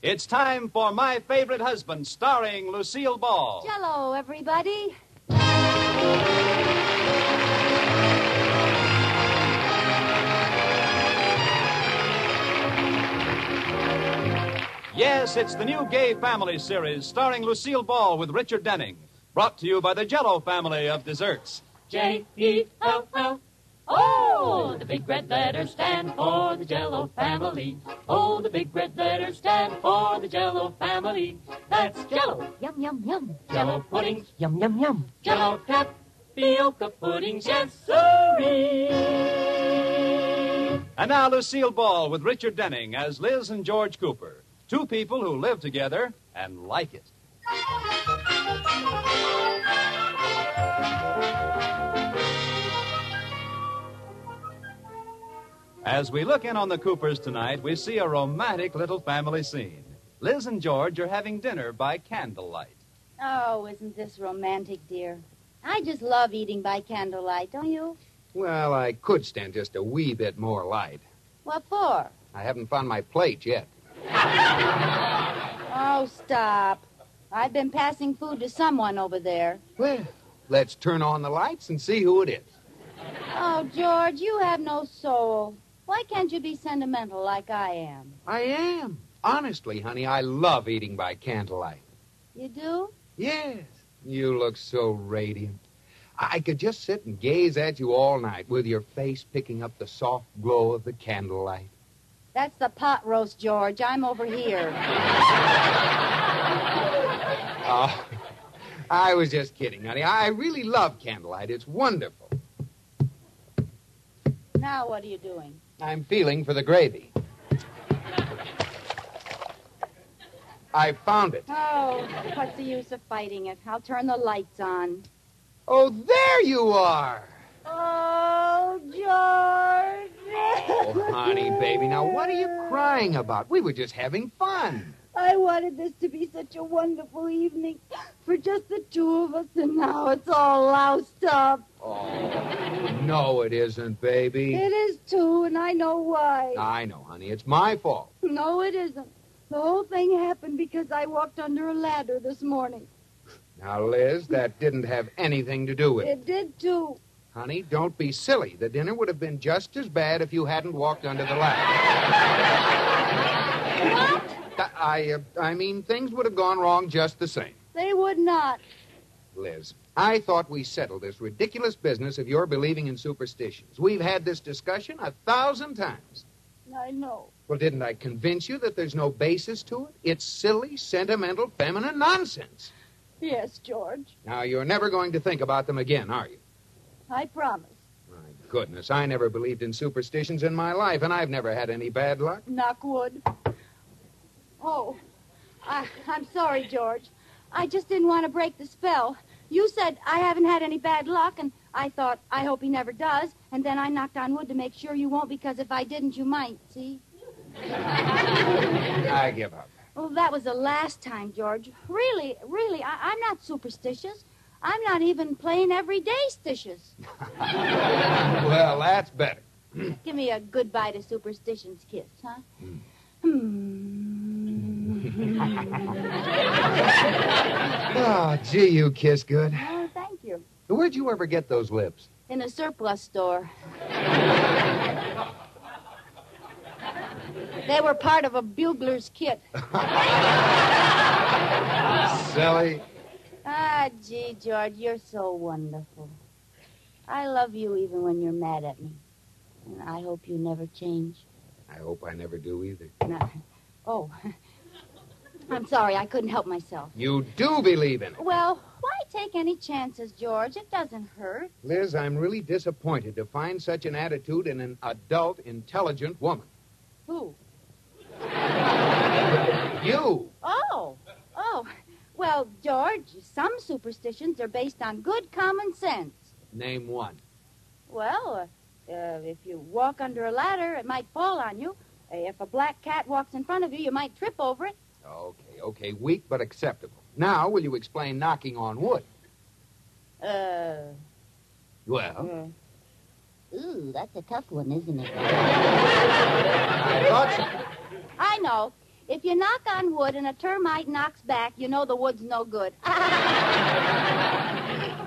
It's time for My Favorite Husband, starring Lucille Ball. Jello, everybody. Yes, it's the new Gay Family series starring Lucille Ball with Richard Denning. Brought to you by the Jello family of desserts. J-E-L-L. Oh, the big red letters stand for the Jello family. Oh, the big red letters stand for the Jello family. That's Jello. Yum, yum, yum. Jello puddings. Yum, yum, yum. Jello tapioca puddings. Yes, sirree. And now Lucille Ball with Richard Denning as Liz and George Cooper. Two people who live together and like it. As we look in on the Coopers tonight, we see a romantic little family scene. Liz and George are having dinner by candlelight. Oh, isn't this romantic, dear? I just love eating by candlelight, don't you? Well, I could stand just a wee bit more light. What for? I haven't found my plate yet. Oh, stop. I've been passing food to someone over there. Well, let's turn on the lights and see who it is. Oh, George, you have no soul. Why can't you be sentimental like I am? I am. Honestly, honey, I love eating by candlelight. You do? Yes. You look so radiant. I could just sit and gaze at you all night with your face picking up the soft glow of the candlelight. That's the pot roast, George. I'm over here. Oh, I was just kidding, honey. I really love candlelight. It's wonderful. Now what are you doing? I'm feeling for the gravy. I found it. Oh, what's the use of fighting it? I'll turn the lights on. Oh, there you are. Oh, George. Oh, honey, baby, now what are you crying about? We were just having fun. I wanted this to be such a wonderful evening for just the two of us, and now it's all loused up. Oh, no, it isn't, baby. It is, too, and I know why. I know, honey. It's my fault. No, it isn't. The whole thing happened because I walked under a ladder this morning. Now, Liz, that didn't have anything to do with it. It did, too. Honey, don't be silly. The dinner would have been just as bad if you hadn't walked under the ladder. What? I mean, things would have gone wrong just the same. They would not. Liz, I thought we settled this ridiculous business of your believing in superstitions. We've had this discussion 1,000 times. I know. Well, didn't I convince you that there's no basis to it? It's silly, sentimental, feminine nonsense. Yes, George. Now, you're never going to think about them again, are you? I promise. My goodness, I never believed in superstitions in my life, and I've never had any bad luck. Knock wood. Oh, I'm sorry, George. I just didn't want to break the spell. You said I haven't had any bad luck, and I thought, I hope he never does. And then I knocked on wood to make sure you won't, because if I didn't, you might, see? I give up. Well, that was the last time, George. Really, I'm not superstitious. I'm not even plain everyday stitious. Well, that's better. Give me a goodbye to superstitions kiss, huh? Oh, gee, you kiss good. Oh, thank you. Where'd you ever get those lips? In a surplus store. They were part of a bugler's kit. Silly. Ah, gee, George, you're so wonderful. I love you even when you're mad at me. And I hope you never change. I hope I never do either. No. Oh, I'm sorry, I couldn't help myself. You do believe in it. Well, why take any chances, George? It doesn't hurt. Liz, I'm really disappointed to find such an attitude in an adult, intelligent woman. Who? You. Oh. Well, George, some superstitions are based on good common sense. Name one. Well, if you walk under a ladder, it might fall on you. If a black cat walks in front of you, you might trip over it. Okay. Weak but acceptable. Now, will you explain knocking on wood? Well? Ooh, that's a tough one, isn't it? I thought so. I know. If you knock on wood and a termite knocks back, you know the wood's no good. Now,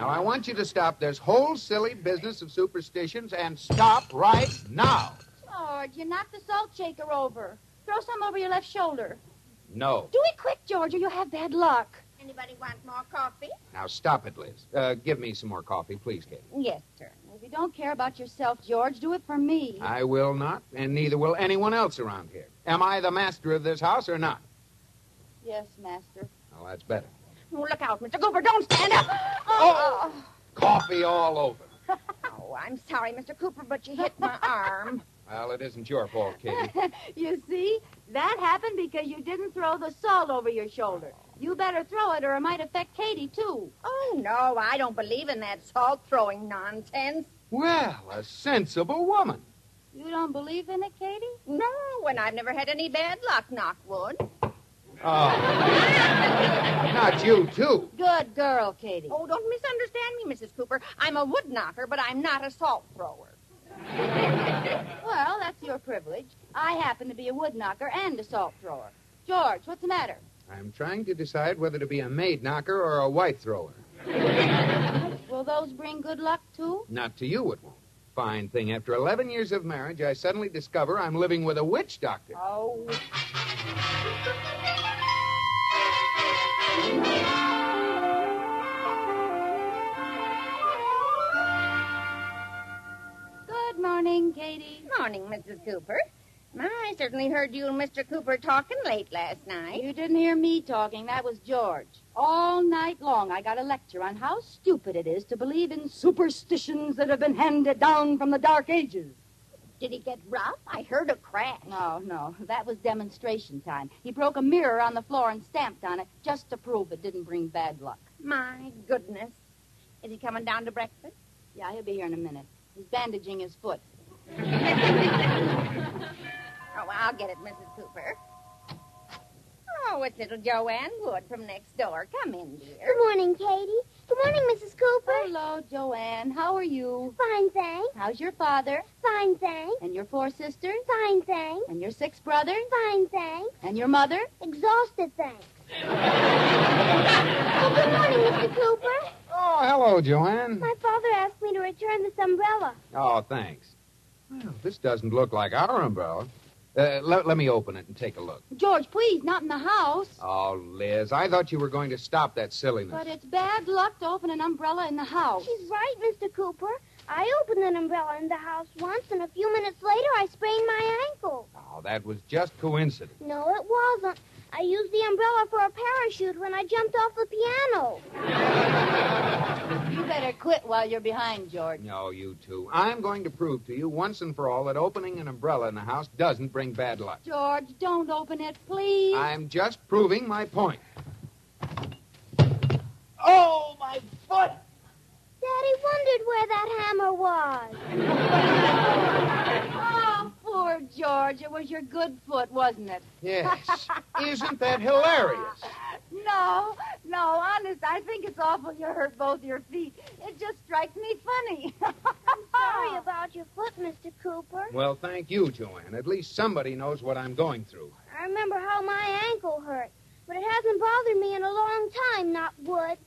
I want you to stop this whole silly business of superstitions and stop right now. George, you knocked the salt shaker over. Throw some over your left shoulder. No. Do it quick, George, or you'll have bad luck. Anybody want more coffee? Now, stop it, Liz. Give me some more coffee, please, Kate. Yes, sir. If you don't care about yourself, George, do it for me. I will not, and neither will anyone else around here. Am I the master of this house or not? Yes, master. Well, that's better. Oh, look out, Mr. Cooper. Don't stand up. Oh! Coffee all over. Oh, I'm sorry, Mr. Cooper, but you hit my arm. Well, it isn't your fault, Katie. You see, that happened because you didn't throw the salt over your shoulder. You better throw it or it might affect Katie, too. Oh, no, I don't believe in that salt-throwing nonsense. Well, a sensible woman. You don't believe in it, Katie? No, and I've never had any bad luck, knock wood. Oh. Not you, too. Good girl, Katie. Oh, don't misunderstand me, Mrs. Cooper. I'm a wood knocker, but I'm not a salt thrower. Well, that's your privilege. I happen to be a wood knocker and a salt thrower. George, what's the matter? I'm trying to decide whether to be a maid knocker or a white thrower. Will those bring good luck, too? Not to you, it won't. Fine thing. After 11 years of marriage, I suddenly discover I'm living with a witch doctor. Oh. Good morning, Katie. Morning, Mrs. Cooper. I certainly heard you and Mr. Cooper talking late last night. You didn't hear me talking. That was George. All night long, I got a lecture on how stupid it is to believe in superstitions that have been handed down from the Dark Ages. Did he get rough? I heard a crash. No. That was demonstration time. He broke a mirror on the floor and stamped on it just to prove it didn't bring bad luck. My goodness. Is he coming down to breakfast? Yeah, he'll be here in a minute. He's bandaging his foot. Oh, I'll get it, Mrs. Cooper. Oh, it's little Joanne Wood from next door. Come in, dear. Good morning, Katie. Good morning, Mrs. Cooper. Hello, Joanne. How are you? Fine, thanks. How's your father? Fine, thanks. And your 4 sisters? Fine, thanks. And your 6 brothers? Fine, thanks. And your mother? Exhausted, thanks. Oh, good morning, Mr. Cooper. Oh, hello, Joanne. My father asked me to return this umbrella. Oh, thanks. Well, this doesn't look like our umbrella. Let me open it and take a look. George, please, not in the house. Oh, Liz, I thought you were going to stop that silliness. But it's bad luck to open an umbrella in the house. She's right, Mr. Cooper. I opened an umbrella in the house once, and a few minutes later, I sprained my ankle. Oh, that was just coincidence. No, it wasn't. I used the umbrella for a parachute when I jumped off the piano. You better quit while you're behind, George. No, you two. I'm going to prove to you once and for all that opening an umbrella in the house doesn't bring bad luck. George, don't open it, please. I'm just proving my point. Oh, my foot! Daddy wondered where that hammer was. Oh, poor George. It was your good foot, wasn't it? Yes. Isn't that hilarious? No, honest, I think it's awful you hurt both your feet. It just strikes me funny. Sorry about your foot, Mr. Cooper. Well, thank you, Joanne. At least somebody knows what I'm going through. I remember how my ankle hurt, but it hasn't bothered me in a long time, not wood.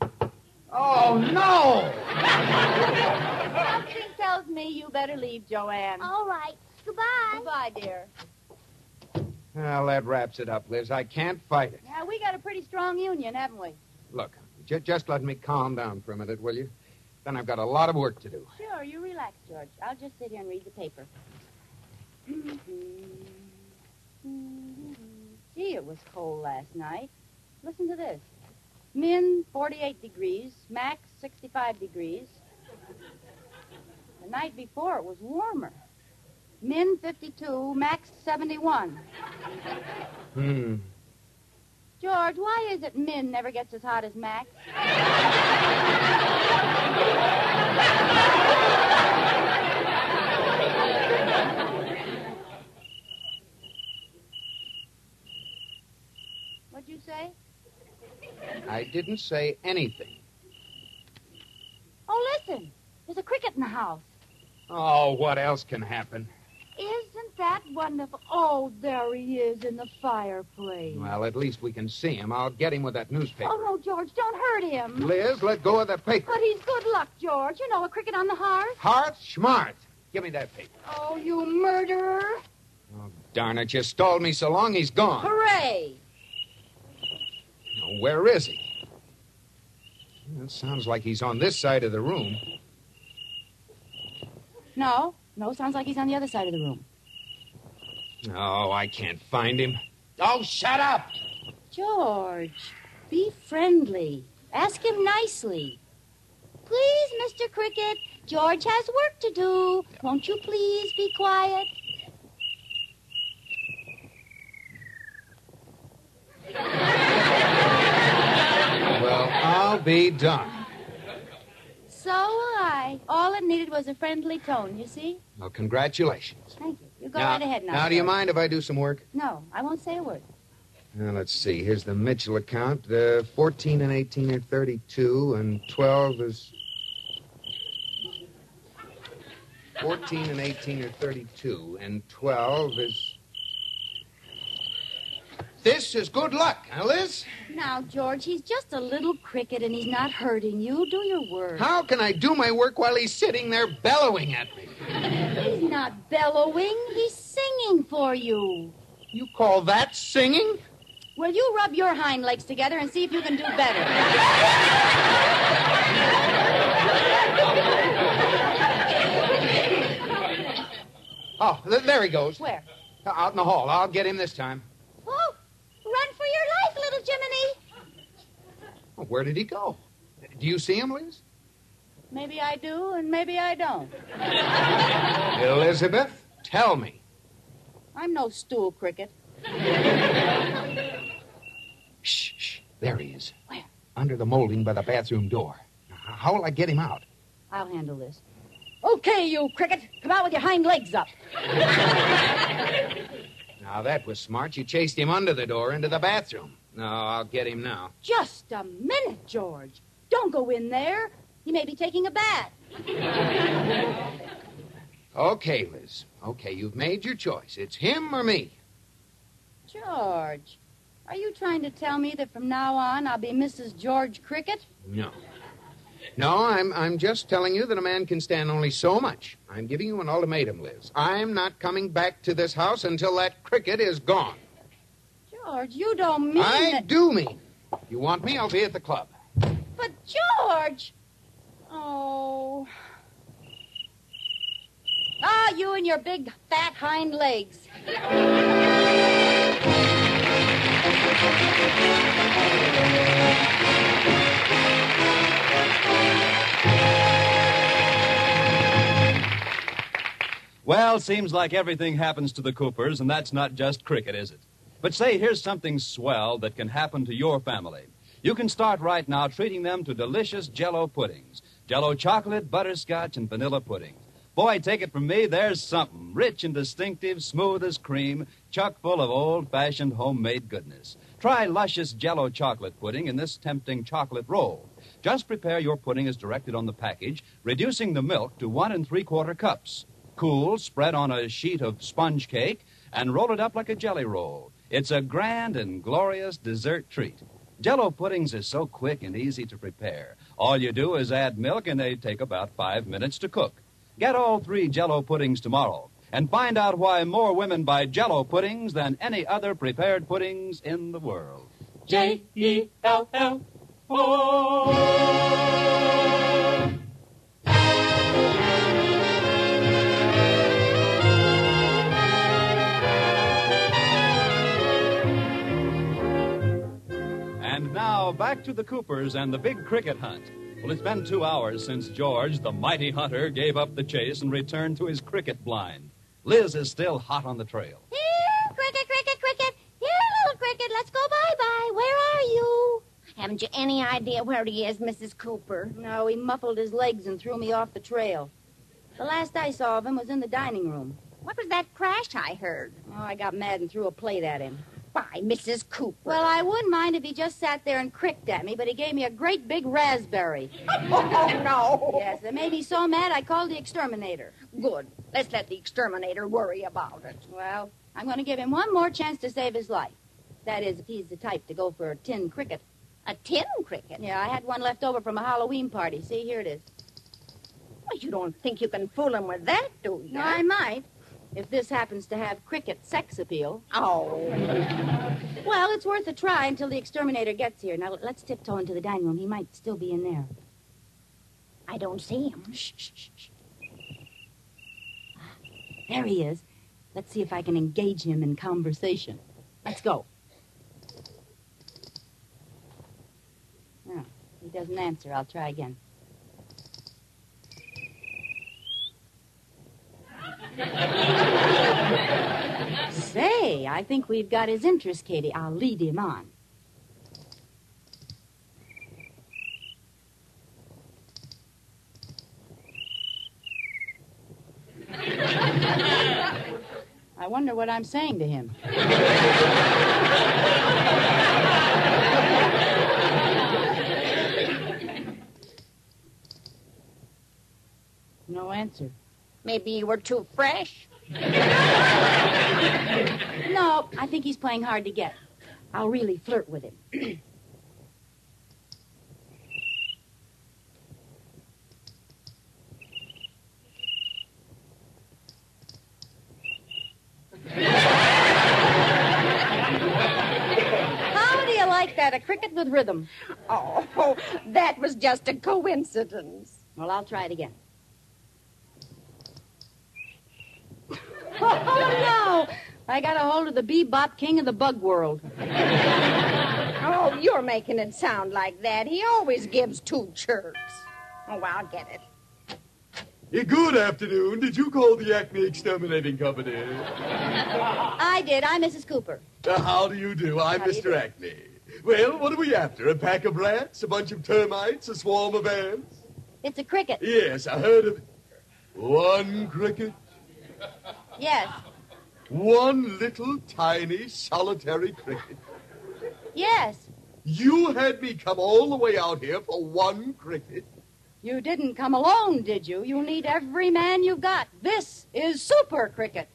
Oh, no! Something tells me you better leave, Joanne. All right. Goodbye. Goodbye, dear. Well, that wraps it up, Liz. I can't fight it. Yeah, we got a pretty strong union, haven't we? Look, just let me calm down for a minute, will you? Then I've got a lot of work to do. Sure, you relax, George. I'll just sit here and read the paper. Gee, it was cold last night. Listen to this. Min, 48 degrees. Max, 65 degrees. The night before, it was warmer. Min, 52. Max, 71. George, why is it Min never gets as hot as Max? What'd you say? I didn't say anything. Oh, listen. There's a cricket in the house. Oh, what else can happen? Isn't that wonderful? Oh, there he is in the fireplace. Well, at least we can see him. I'll get him with that newspaper. Oh, no, George, don't hurt him. Liz, let go of that paper. But he's good luck, George. You know, a cricket on the hearth. Hearth, smart. Give me that paper. Oh, you murderer. Oh, darn it. You stalled me so long, he's gone. Hooray. Now, where is he? It sounds like he's on this side of the room. No, sounds like he's on the other side of the room. Oh, I can't find him. Oh, shut up! George, be friendly. Ask him nicely. Please, Mr. Cricket, George has work to do. Won't you please be quiet? Well, I'll be done. So will I. All it needed was a friendly tone, you see? Well, congratulations. Thank you. You go right ahead now. Now, do you George. mind if I do some work? No, I won't say a word. Now, let's see. Here's the Mitchell account. 14 and 18 are 32, and 12 is... 14 and 18 are 32, and 12 is... This is good luck, huh, Liz? Now, George, he's just a little cricket and he's not hurting you. Do your work. How can I do my work while he's sitting there bellowing at me? He's not bellowing. He's singing for you. You call that singing? Well, you rub your hind legs together and see if you can do better. Oh, there he goes. Where? Out in the hall. I'll get him this time. Oh, run for your life, little Jiminy. Oh, where did he go? Do you see him, Liz? Maybe I do, and maybe I don't. Elizabeth, tell me. I'm no stool cricket. Shh, shh. There he is. Where? Under the molding by the bathroom door. How will I get him out? I'll handle this. Okay, you cricket. Come out with your hind legs up. Now, that was smart. You chased him under the door into the bathroom. No, I'll get him now. Just a minute, George. Don't go in there. He may be taking a bath. Okay, Liz. Okay, you've made your choice. It's him or me. George, are you trying to tell me that from now on I'll be Mrs. George Cricket? No. No, I'm just telling you that a man can stand only so much. I'm giving you an ultimatum, Liz. I'm not coming back to this house until that cricket is gone. George, you don't mean I that... do mean. You want me? I'll be at the club. But, George... Oh... Ah, you and your big, fat hind legs. Well, seems like everything happens to the Coopers, and that's not just cricket, is it? But say, here's something swell that can happen to your family. You can start right now treating them to delicious Jell-O puddings. Jell-O chocolate, butterscotch, and vanilla puddings. Boy, take it from me, there's something. Rich and distinctive, smooth as cream, chock full of old-fashioned homemade goodness. Try luscious Jell-O chocolate pudding in this tempting chocolate roll. Just prepare your pudding as directed on the package, reducing the milk to 1 3/4 cups. Cool, spread on a sheet of sponge cake, and roll it up like a jelly roll. It's a grand and glorious dessert treat. Jell-O puddings are so quick and easy to prepare. All you do is add milk, and they take about 5 minutes to cook. Get all 3 Jell-O puddings tomorrow, and find out why more women buy Jell-O puddings than any other prepared puddings in the world. Jell-O. And now, back to the Coopers and the big cricket hunt. Well, it's been 2 hours since George, the mighty hunter, gave up the chase and returned to his cricket blind. Liz is still hot on the trail. Here, cricket, cricket, cricket. Here, little cricket, let's go bye-bye. Where are you? Haven't you any idea where he is, Mrs. Cooper? No, he muffled his legs and threw me off the trail. The last I saw of him was in the dining room. What was that crash I heard? Oh, I got mad and threw a plate at him. Why, Mrs. Cooper. Well, I wouldn't mind if he just sat there and cricked at me, but he gave me a great big raspberry. Oh, no. Yes, it made me so mad I called the exterminator. Good. Let's let the exterminator worry about it. Well, I'm going to give him one more chance to save his life. That is, if he's the type to go for a tin cricket. A tin cricket? Yeah, I had one left over from a Halloween party. See, here it is. Well, you don't think you can fool him with that, do you? No, I might. If this happens to have cricket sex appeal. Oh. Well, it's worth a try until the exterminator gets here. Now, let's tiptoe into the dining room. He might still be in there. I don't see him. Shh, shh, shh, shh. There he is. Let's see if I can engage him in conversation. Let's go. Oh, he doesn't answer. I'll try again. Say, I think we've got his interest, Katie. I'll lead him on. I wonder what I'm saying to him. No answer. Maybe you were too fresh. No, I think he's playing hard to get. I'll really flirt with him. How do you like that? A cricket with rhythm. Oh, that was just a coincidence. Well, I'll try it again. Oh, no! I got a hold of the bebop king of the bug world. Oh, you're making it sound like that. He always gives 2 chirps. Oh, I'll get it. Good afternoon. Did you call the Acme Exterminating Company? I did. I'm Mrs. Cooper. How do you do? I'm How do you Mr. do? Acme. Well, what are we after? A pack of rats? A bunch of termites? A swarm of ants? It's a cricket. Yes, I heard of it. One cricket? Yes. One little, tiny, solitary cricket? Yes. You had me come all the way out here for one cricket? You didn't come alone, did you? You'll need every man you've got. This is super cricket.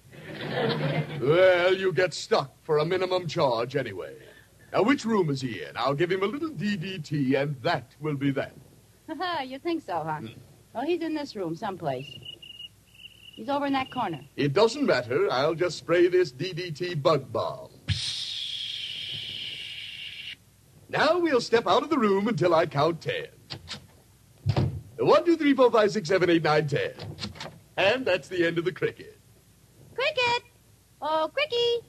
Well, you get stuck for a minimum charge anyway. Now, which room is he in? I'll give him a little DDT, and that will be that. You think so, huh? Well, he's in this room someplace. He's over in that corner. It doesn't matter. I'll just spray this DDT bug bomb. Now we'll step out of the room until I count 10. 1, 2, 3, 4, 5, 6, 7, 8, 9, 10. And that's the end of the cricket. Cricket! Oh, Cricky!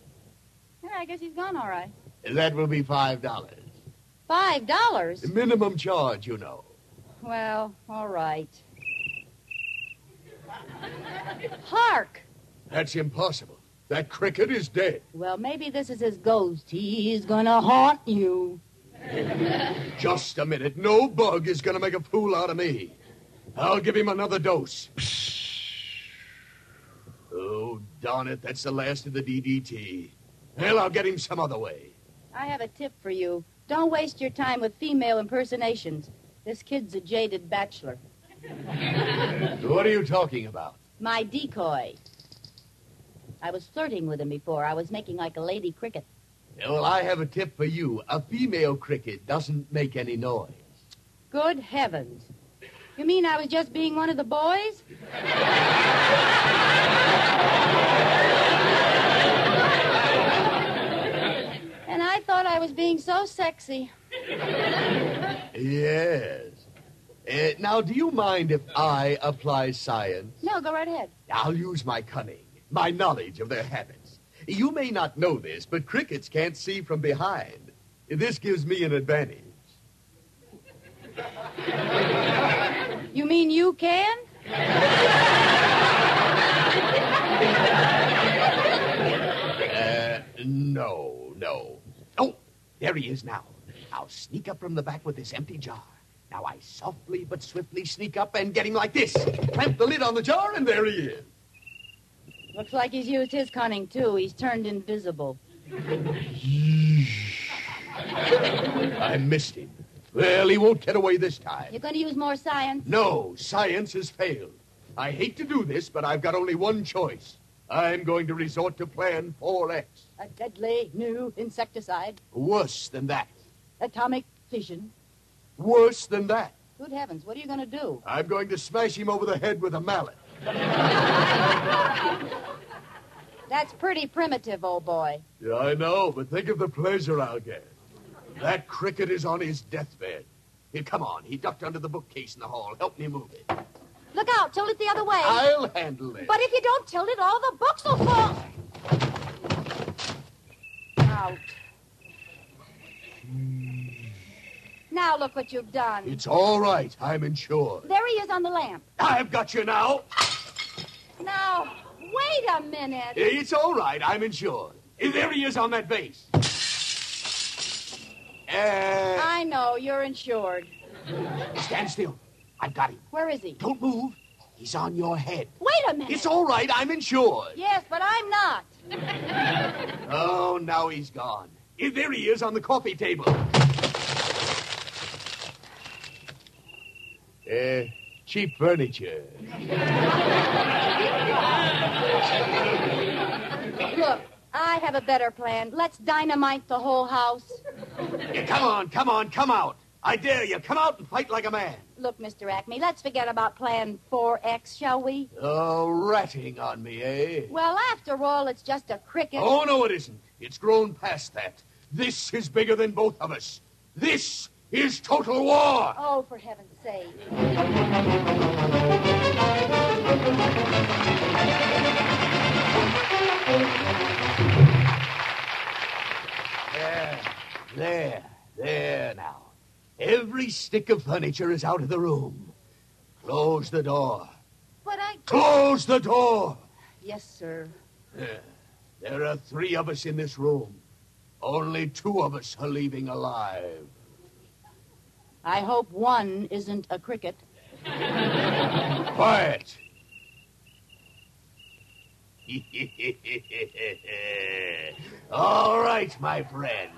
Yeah, I guess he's gone all right. That will be $5. $5? The minimum charge, you know. Well, all right. Hark! That's impossible. That cricket is dead. Well, maybe this is his ghost. He's gonna haunt you. Just a minute. No bug is going to make a fool out of me. I'll give him another dose. Oh, darn it. That's the last of the DDT. Well, I'll get him some other way. I have a tip for you. Don't waste your time with female impersonations. This kid's a jaded bachelor. What are you talking about? My decoy. I was flirting with him before. I was making like a lady cricket. Well, I have a tip for you. A female cricket doesn't make any noise. Good heavens. You mean I was just being one of the boys? And I thought I was being so sexy. Yes. Now, do you mind if I apply science? No, go right ahead. I'll use my cunning, my knowledge of their habits. You may not know this, but crickets can't see from behind. This gives me an advantage. You mean you can? No. Oh, there he is now. I'll sneak up from the back with this empty jar. Now I softly but swiftly sneak up and get him like this. Clamp the lid on the jar, and there he is. Looks like he's used his cunning, too. He's turned invisible. I missed him. Well, he won't get away this time. You're going to use more science? No, science has failed. I hate to do this, but I've got only one choice. I'm going to resort to Plan 4X. A deadly new insecticide. Worse than that. Atomic fission. Worse than that. Good heavens, what are you going to do? I'm going to smash him over the head with a mallet. That's pretty primitive, old boy. Yeah, I know, but think of the pleasure I'll get. That cricket is on his deathbed. Here, come on. He ducked under the bookcase in the hall. Help me move it. Look out, tilt it the other way. I'll handle it. But if you don't tilt it, all the books will fall. Out. Now look what you've done. It's all right. I'm insured. There he is on the lamp. I've got you now. Now, wait a minute. It's all right. I'm insured. There he is on that base. I know, you're insured. Stand still. I've got him. Where is he? Don't move. He's on your head. Wait a minute. It's all right. I'm insured. Yes, but I'm not. Oh, now he's gone. There he is on the coffee table. Cheap furniture. Look, I have a better plan. Let's dynamite the whole house. Yeah, come on, come out. I dare you. Come out and fight like a man. Look, Mr. Acme, let's forget about Plan 4X, shall we? Oh, ratting on me, eh? Well, after all, it's just a cricket. Oh, no, it isn't. It's grown past that. This is bigger than both of us. This is total war. Oh, for heaven's sake. There now. Every stick of furniture is out of the room. Close the door. But Close the door! Yes, sir. There are 3 of us in this room. Only 2 of us are leaving alive. I hope one isn't a cricket. Quiet. All right, my friend.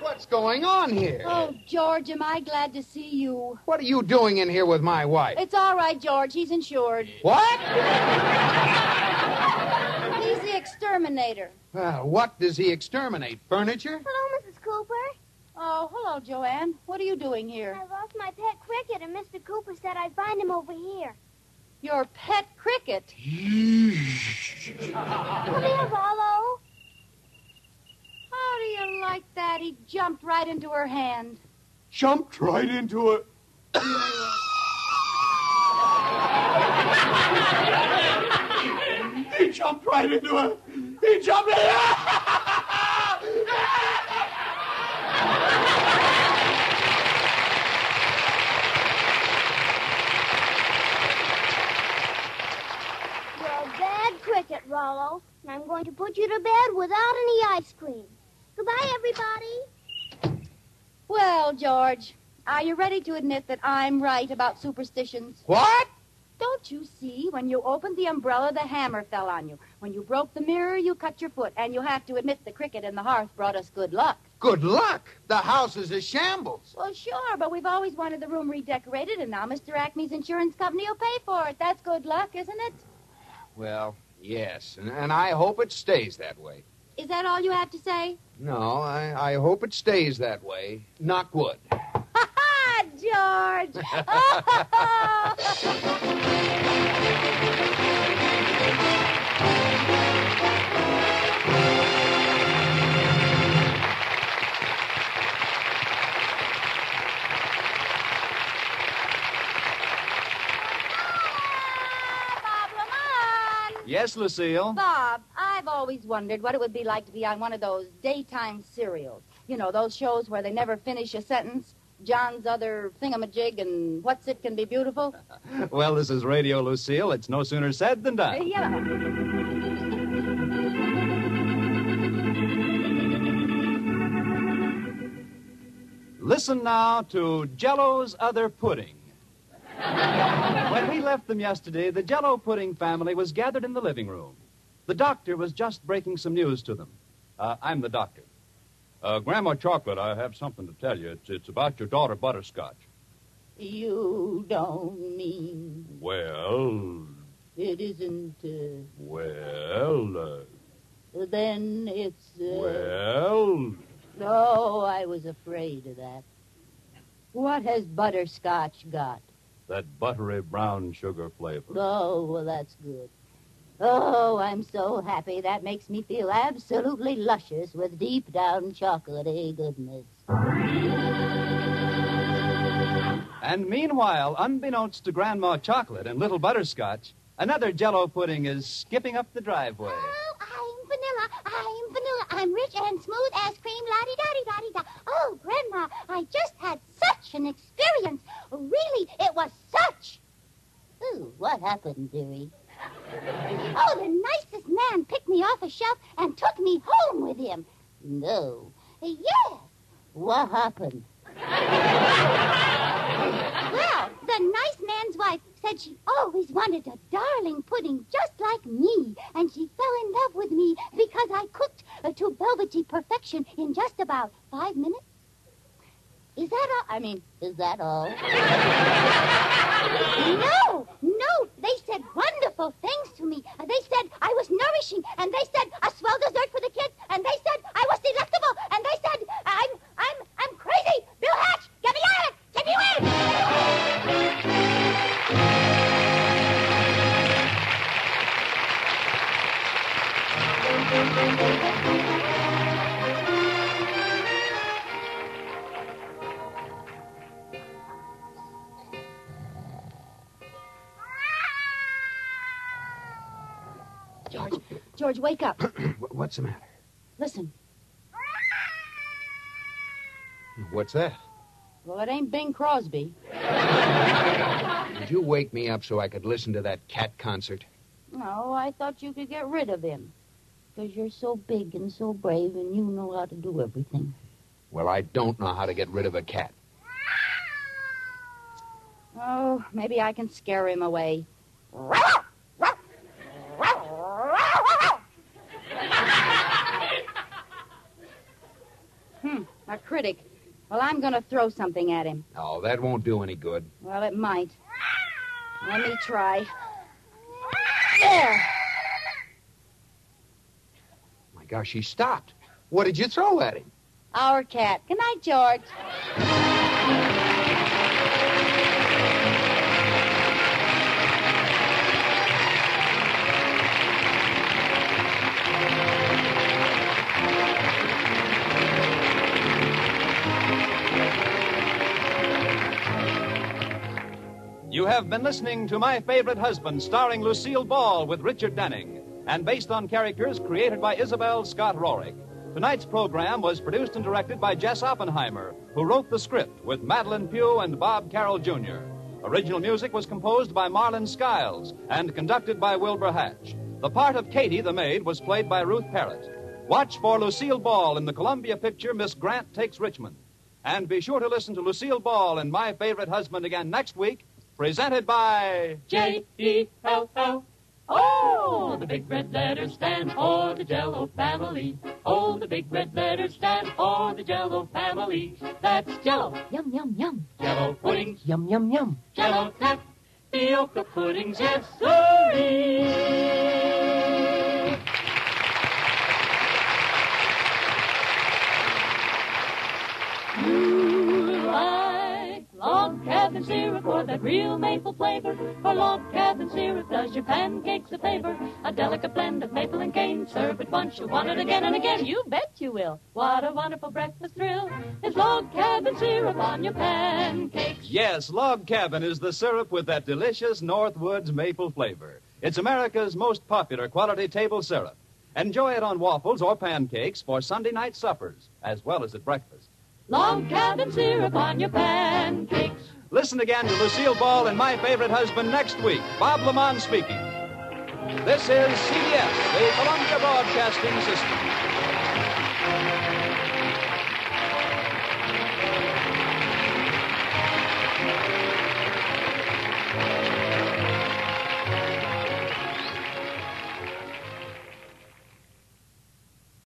What's going on here? Oh, George, am I glad to see you. What are you doing in here with my wife? It's all right, George. He's insured. What? He's the exterminator. Well, what does he exterminate? Furniture? Hello, Mrs. Cooper. Oh, hello, Joanne. What are you doing here? I lost my pet cricket, and Mr. Cooper said I'd find him over here. Your pet cricket? Come here, Rollo. How do you like that? He jumped right into her hand. Jumped right into it. He jumped right into it. He jumped in. You're a bad cricket, Rollo. And I'm going to put you to bed without any ice cream. Goodbye, everybody. Well, George, are you ready to admit that I'm right about superstitions? What? Don't you see? When you opened the umbrella, the hammer fell on you. When you broke the mirror, you cut your foot. And you have to admit the cricket in the hearth brought us good luck. Good luck. The house is a shambles. Well, sure, but we've always wanted the room redecorated, and now Mr. Acme's insurance company will pay for it. That's good luck, isn't it? Well, yes, and I hope it stays that way. Is that all you have to say? No, I hope it stays that way. Knock wood. Ha-ha, George! Yes, Lucille? Bob, I've always wondered what it would be like to be on one of those daytime serials. You know, those shows where they never finish a sentence. John's other thingamajig and What's It Can Be Beautiful. Well, this is Radio Lucille. It's no sooner said than done. Yeah. Listen now to Jell-O's Other Pudding. When we left them yesterday, the Jell-O Pudding family was gathered in the living room. The doctor was just breaking some news to them. I'm the doctor. Grandma Chocolate, I have something to tell you. It's about your daughter, Butterscotch. You don't mean Well, it isn't, well, then it's, well. Oh, I was afraid of that. What has butterscotch got? That buttery brown sugar flavor. Oh, well, that's good. Oh, I'm so happy. That makes me feel absolutely luscious with deep down chocolatey goodness. And meanwhile, unbeknownst to Grandma Chocolate and Little Butterscotch, another Jell-O pudding is skipping up the driveway. Oh, I'm vanilla. I'm rich and smooth as cream, la-di-da-di-da-di-da. Oh, Grandma, I just had such an experience. Really, it was such. Ooh, what happened, dearie? Oh, the nicest man picked me off a shelf and took me home with him. No. Yes. What happened? Well, the nice man's wife said she always wanted a darling pudding just like me, and she fell in love with me because I cooked to velvety perfection in just about 5 minutes. Is that all? Is that all? No, they said wonderful things to me. They said I was nourishing, and they said a swell dessert for the kids, and they said I was delectable, and they said I'm crazy. Bill Hatch, get me out! Get me away! George, wake up. What's the matter? Listen. What's that? Well, it ain't Bing Crosby. Did you wake me up so I could listen to that cat concert? No, I thought you could get rid of him. Because you're so big and so brave and you know how to do everything. Well, I don't know how to get rid of a cat. Oh, maybe I can scare him away. A critic. Well, I'm going to throw something at him. Oh, that won't do any good. Well, it might. Let me try. There. My gosh, he stopped. What did you throw at him? Our cat. Good night, George. You have been listening to My Favorite Husband, starring Lucille Ball with Richard Denning, and based on characters created by Isabel Scott Rorick. Tonight's program was produced and directed by Jess Oppenheimer, who wrote the script with Madeline Pugh and Bob Carroll Jr. Original music was composed by Marlon Skiles and conducted by Wilbur Hatch. The part of Katie, the maid, was played by Ruth Parrott. Watch for Lucille Ball in the Columbia picture Miss Grant Takes Richmond. And be sure to listen to Lucille Ball and My Favorite Husband again next week, presented by Jell-O. Oh, the big red letters stand for the Jell-O family. Oh, the big red letters stand for the Jell-O family. That's Jell-O. Yum, yum, yum. Jell-O puddings. Yum, yum, yum. Jell-O tapioca puddings. Yes, sirree. Log cabin syrup or that real maple flavor, or log cabin syrup does your pancakes a favor. A delicate blend of maple and cane, serve it once, you'll want it again and again. You bet you will. What a wonderful breakfast thrill is log cabin syrup on your pancakes. Yes, Log Cabin is the syrup with that delicious Northwoods maple flavor. It's America's most popular quality table syrup. Enjoy it on waffles or pancakes for Sunday night suppers, as well as at breakfast. Log cabin syrup on your pancakes. Listen again to Lucille Ball and My Favorite Husband next week. Bob Lamont speaking. This is CBS, the Columbia Broadcasting System.